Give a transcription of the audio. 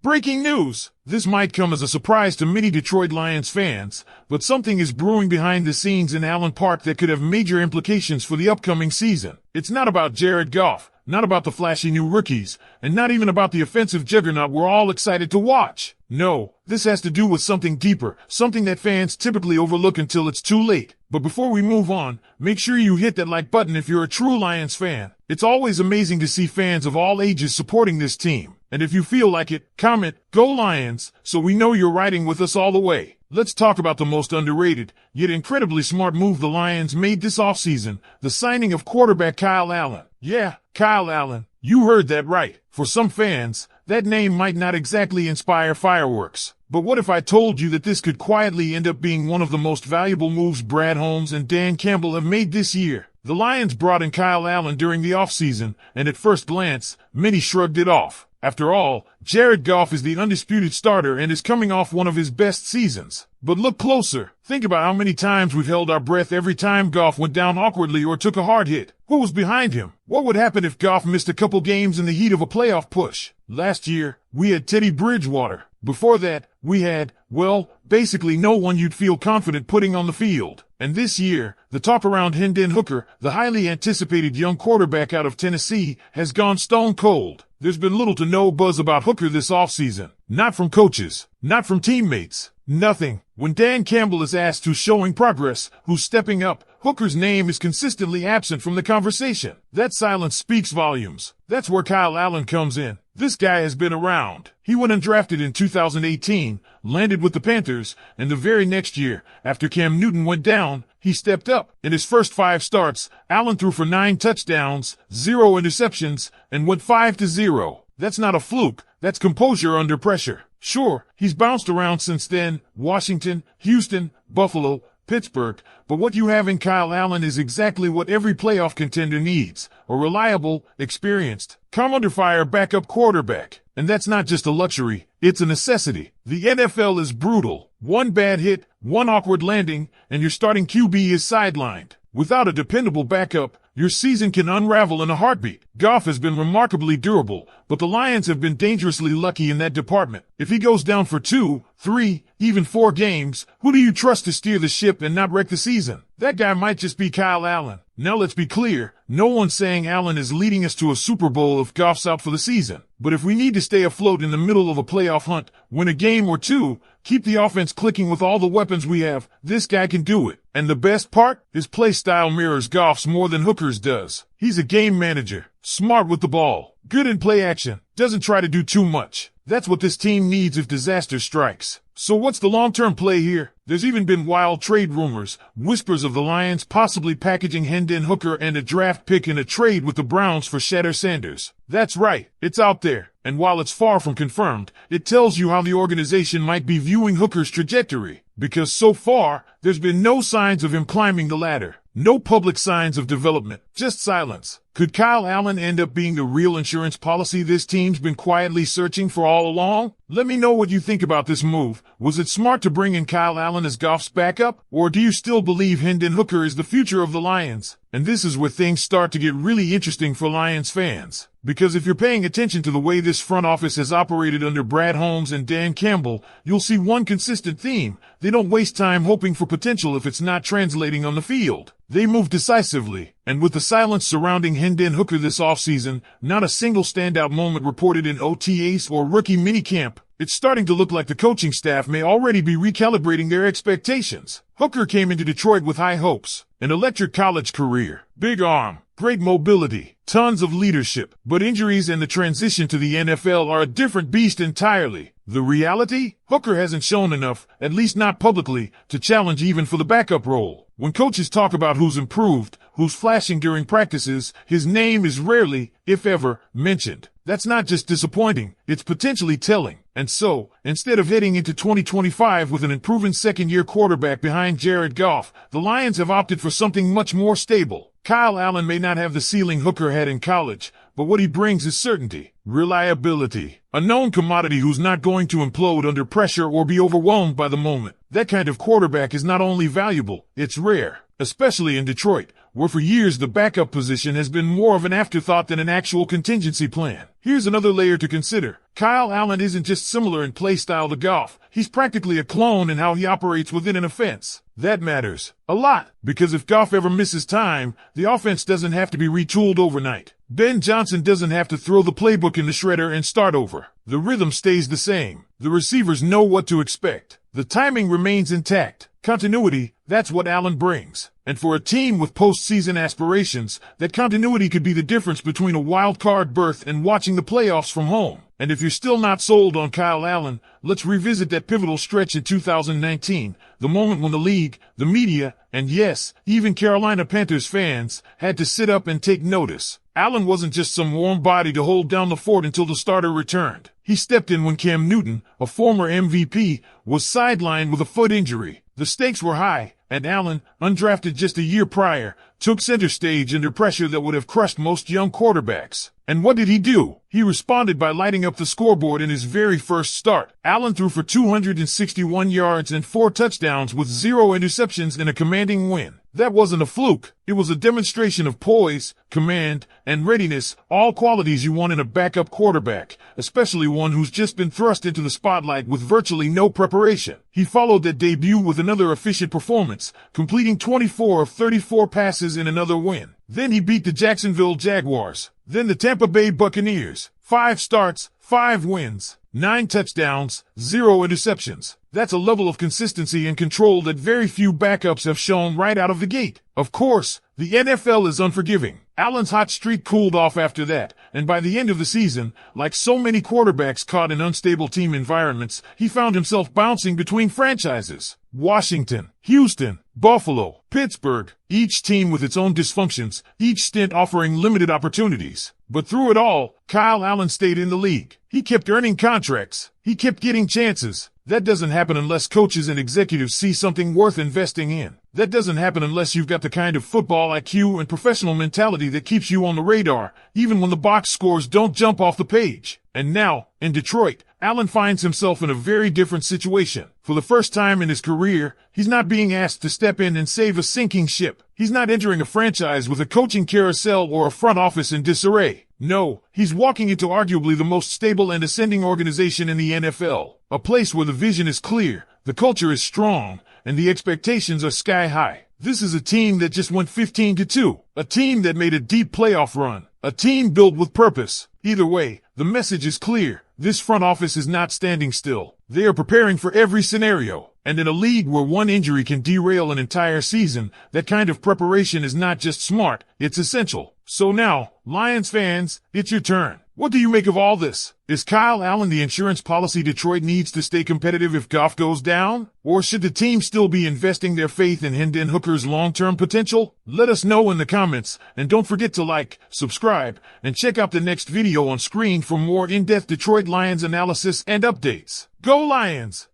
Breaking news! This might come as a surprise to many Detroit Lions fans, but something is brewing behind the scenes in Allen Park that could have major implications for the upcoming season. It's not about Jared Goff, not about the flashy new rookies, and not even about the offensive juggernaut we're all excited to watch. No, this has to do with something deeper, something that fans typically overlook until it's too late. But before we move on, make sure you hit that like button if you're a true Lions fan. It's always amazing to see fans of all ages supporting this team. And if you feel like it, comment, "Go Lions," so we know you're riding with us all the way. Let's talk about the most underrated, yet incredibly smart move the Lions made this offseason, the signing of quarterback Kyle Allen. Yeah, Kyle Allen. You heard that right. For some fans, that name might not exactly inspire fireworks. But what if I told you that this could quietly end up being one of the most valuable moves Brad Holmes and Dan Campbell have made this year? The Lions brought in Kyle Allen during the offseason, and at first glance, many shrugged it off. After all, Jared Goff is the undisputed starter and is coming off one of his best seasons. But look closer. Think about how many times we've held our breath every time Goff went down awkwardly or took a hard hit. What was behind him? What would happen if Goff missed a couple games in the heat of a playoff push? Last year, we had Teddy Bridgewater. Before that, we had, well, basically no one you'd feel confident putting on the field. And this year, the talk around Hendon Hooker, the highly anticipated young quarterback out of Tennessee, has gone stone cold. There's been little to no buzz about Hooker this offseason. Not from coaches, not from teammates, nothing. When Dan Campbell is asked who's showing progress, who's stepping up, Hooker's name is consistently absent from the conversation. That silence speaks volumes. That's where Kyle Allen comes in. This guy has been around. He went undrafted in 2018, landed with the Panthers, and the very next year, after Cam Newton went down, he stepped up. In his first 5 starts, Allen threw for 9 touchdowns, 0 interceptions, and went 5-0. That's not a fluke. That's composure under pressure. Sure, he's bounced around since then, Washington, Houston, Buffalo, Pittsburgh, but what you have in Kyle Allen is exactly what every playoff contender needs, a reliable, experienced, come-under-fire backup quarterback. And that's not just a luxury, it's a necessity. The NFL is brutal. One bad hit, one awkward landing, and your starting QB is sidelined. Without a dependable backup, your season can unravel in a heartbeat. Goff has been remarkably durable, but the Lions have been dangerously lucky in that department. If he goes down for 2, 3, even 4 games, who do you trust to steer the ship and not wreck the season? That guy might just be Kyle Allen. Now let's be clear, no one's saying Allen is leading us to a Super Bowl if Goff's out for the season. But if we need to stay afloat in the middle of a playoff hunt, win a game or 2, keep the offense clicking with all the weapons we have, this guy can do it. And the best part? His play style mirrors Goff's more than Hooker's does. He's a game manager, smart with the ball, good in play action, doesn't try to do too much. That's what this team needs if disaster strikes. So what's the long-term play here? There's even been wild trade rumors, whispers of the Lions possibly packaging Hendon Hooker and a draft pick in a trade with the Browns for Shatter Sanders. That's right, it's out there. And while it's far from confirmed, it tells you how the organization might be viewing Hooker's trajectory. Because so far, there's been no signs of him climbing the ladder. No public signs of development, just silence. Could Kyle Allen end up being the real insurance policy this team's been quietly searching for all along? Let me know what you think about this move. Was it smart to bring in Kyle Allen as Goff's backup? Or do you still believe Hendon Hooker is the future of the Lions? And this is where things start to get really interesting for Lions fans. Because if you're paying attention to the way this front office has operated under Brad Holmes and Dan Campbell, you'll see one consistent theme. They don't waste time hoping for potential if it's not translating on the field. They move decisively, and with the silence surrounding Hendon Hooker this offseason, not a single standout moment reported in OTAs or rookie minicamp, it's starting to look like the coaching staff may already be recalibrating their expectations. Hooker came into Detroit with high hopes, an electric college career, big arm, great mobility, tons of leadership, but injuries and the transition to the NFL are a different beast entirely. The reality? Hooker hasn't shown enough, at least not publicly, to challenge even for the backup role. When coaches talk about who's improved, who's flashing during practices, his name is rarely, if ever, mentioned. That's not just disappointing, it's potentially telling. And so, instead of heading into 2025 with an improving second-year quarterback behind Jared Goff, the Lions have opted for something much more stable. Kyle Allen may not have the ceiling Hooker had in college, but what he brings is certainty, reliability, a known commodity who's not going to implode under pressure or be overwhelmed by the moment. That kind of quarterback is not only valuable, it's rare, especially in Detroit, where for years the backup position has been more of an afterthought than an actual contingency plan. Here's another layer to consider. Kyle Allen isn't just similar in play style to Goff. He's practically a clone in how he operates within an offense. That matters a lot, because if Goff ever misses time, the offense doesn't have to be retooled overnight. Ben Johnson doesn't have to throw the playbook in the shredder and start over. The rhythm stays the same. The receivers know what to expect. The timing remains intact. Continuity, that's what Allen brings. And for a team with postseason aspirations, that continuity could be the difference between a wild card berth and watching the playoffs from home. And if you're still not sold on Kyle Allen, let's revisit that pivotal stretch in 2019, the moment when the league, the media, and yes, even Carolina Panthers fans had to sit up and take notice. Allen wasn't just some warm body to hold down the fort until the starter returned. He stepped in when Cam Newton, a former MVP, was sidelined with a foot injury. The stakes were high, and Allen, undrafted just a year prior, took center stage under pressure that would have crushed most young quarterbacks. And what did he do? He responded by lighting up the scoreboard in his very first start. Allen threw for 261 yards and 4 touchdowns with 0 interceptions in a commanding win. That wasn't a fluke. It was a demonstration of poise, command, and readiness, all qualities you want in a backup quarterback, especially one who's just been thrust into the spotlight with virtually no preparation. He followed that debut with another efficient performance, completing 24 of 34 passes in another win. Then he beat the Jacksonville Jaguars, then the Tampa Bay Buccaneers. 5 starts, 5 wins, 9 touchdowns, 0 interceptions. That's a level of consistency and control that very few backups have shown right out of the gate. Of course, the NFL is unforgiving. Allen's hot streak cooled off after that, and by the end of the season, like so many quarterbacks caught in unstable team environments, he found himself bouncing between franchises. Washington, Houston, Buffalo, Pittsburgh, each team with its own dysfunctions, each stint offering limited opportunities. But through it all, Kyle Allen stayed in the league. He kept earning contracts. He kept getting chances. That doesn't happen unless coaches and executives see something worth investing in. That doesn't happen unless you've got the kind of football IQ and professional mentality that keeps you on the radar, even when the box scores don't jump off the page. And now, in Detroit, Allen finds himself in a very different situation. For the first time in his career, he's not being asked to step in and save a sinking ship. He's not entering a franchise with a coaching carousel or a front office in disarray. No, he's walking into arguably the most stable and ascending organization in the NFL. A place where the vision is clear, the culture is strong, and the expectations are sky high. This is a team that just went 15-2. A team that made a deep playoff run. A team built with purpose. Either way, the message is clear. This front office is not standing still. They are preparing for every scenario. And in a league where one injury can derail an entire season, that kind of preparation is not just smart, it's essential. So now, Lions fans, it's your turn. What do you make of all this? Is Kyle Allen the insurance policy Detroit needs to stay competitive if Goff goes down? Or should the team still be investing their faith in Hendon Hooker's long-term potential? Let us know in the comments, and don't forget to like, subscribe, and check out the next video on screen for more in-depth Detroit Lions analysis and updates. Go Lions!